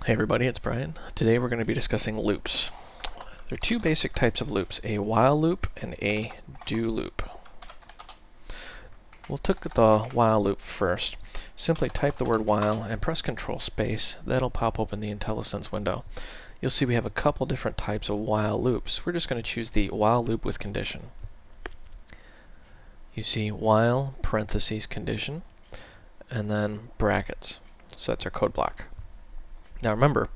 Hey everybody, it's Brian. Today we're going to be discussing loops. There are two basic types of loops, a while loop and a do loop. We'll take the while loop first. Simply type the word while and press Control Space. That'll pop open the IntelliSense window. You'll see we have a couple different types of while loops. We're just going to choose the while loop with condition. You see while, parentheses, condition, and then brackets. So that's our code block. Now remember,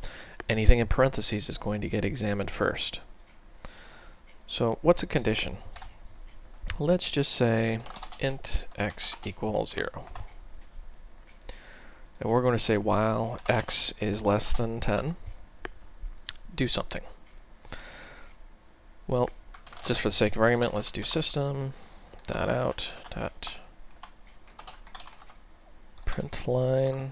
anything in parentheses is going to get examined first. So what's a condition? Let's just say int x equals 0. And we're going to say while x is less than 10, do something. Well, just for the sake of argument, let's do system.out. Println.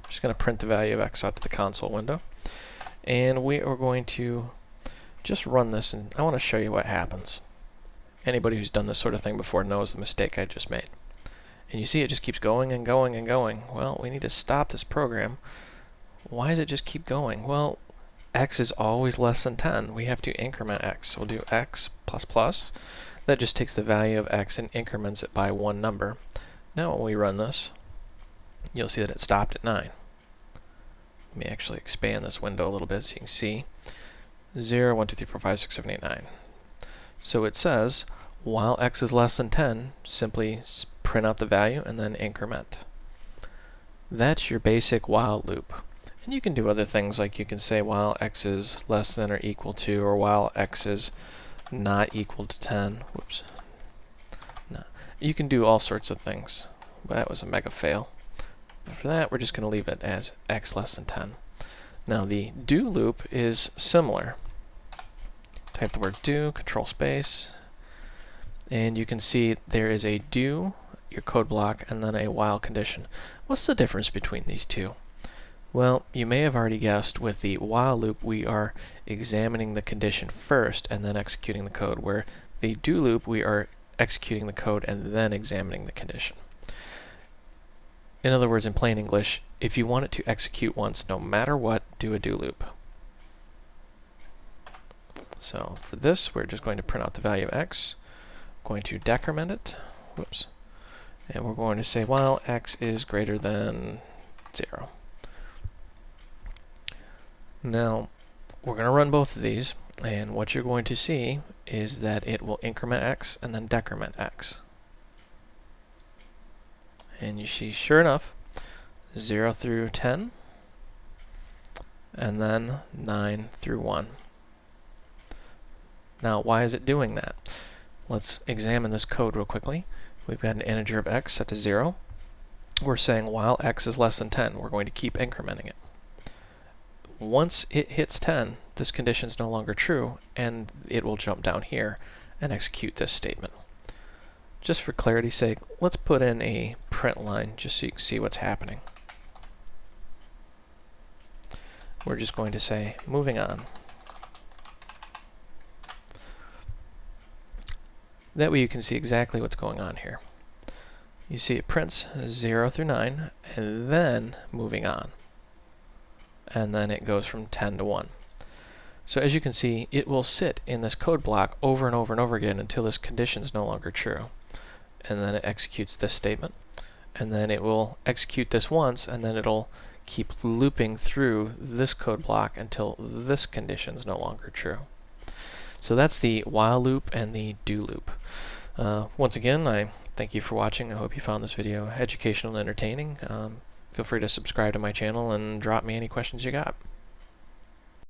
Just going to print the value of x out to the console window. And we are going to just run this, and I want to show you what happens. Anybody who's done this sort of thing before knows the mistake I just made. And you see it just keeps going and going and going. Well, we need to stop this program. Why does it just keep going? Well, x is always less than 10. We have to increment x. So we'll do x plus plus. That just takes the value of x and increments it by one number. Now when we run this, you'll see that it stopped at 9. Let me actually expand this window a little bit so you can see. 0, 1, 2, 3, 4, 5, 6, 7, 8, 9. So it says, while x is less than 10, simply print out the value and then increment. That's your basic while loop. And you can do other things, like you can say while x is less than or equal to, or while x is not equal to 10. Whoops. No. You can do all sorts of things. But that was a mega fail. For that, we're just going to leave it as x less than 10. Now the do loop is similar. Type the word do, Control Space, and you can see there is a do, your code block, and then a while condition. What's the difference between these two? Well, you may have already guessed, with the while loop we are examining the condition first and then executing the code, where the do loop we are executing the code and then examining the condition. In other words, in plain English, if you want it to execute once, no matter what, do a do loop. So for this, we're just going to print out the value of x, going to decrement it, whoops, and we're going to say while x is greater than 0. Now, we're going to run both of these, and what you're going to see is that it will increment x and then decrement x. And you see, sure enough, 0 through 10, and then 9 through 1. Now, why is it doing that? Let's examine this code real quickly. We've got an integer of x set to 0. We're saying while x is less than 10, we're going to keep incrementing it. Once it hits 10, this condition is no longer true, and it will jump down here and execute this statement. Just for clarity's sake, let's put in a print line just so you can see what's happening. We're just going to say, moving on. That way you can see exactly what's going on here. You see it prints 0 through 9, and then moving on. And then it goes from 10 to 1. So as you can see, it will sit in this code block over and over and over again until this condition is no longer true. And then it executes this statement, and then it will execute this once, and then it'll keep looping through this code block until this condition is no longer true. So that's the while loop and the do loop. Once again, I thank you for watching. I hope you found this video educational and entertaining. Feel free to subscribe to my channel and drop me any questions you got.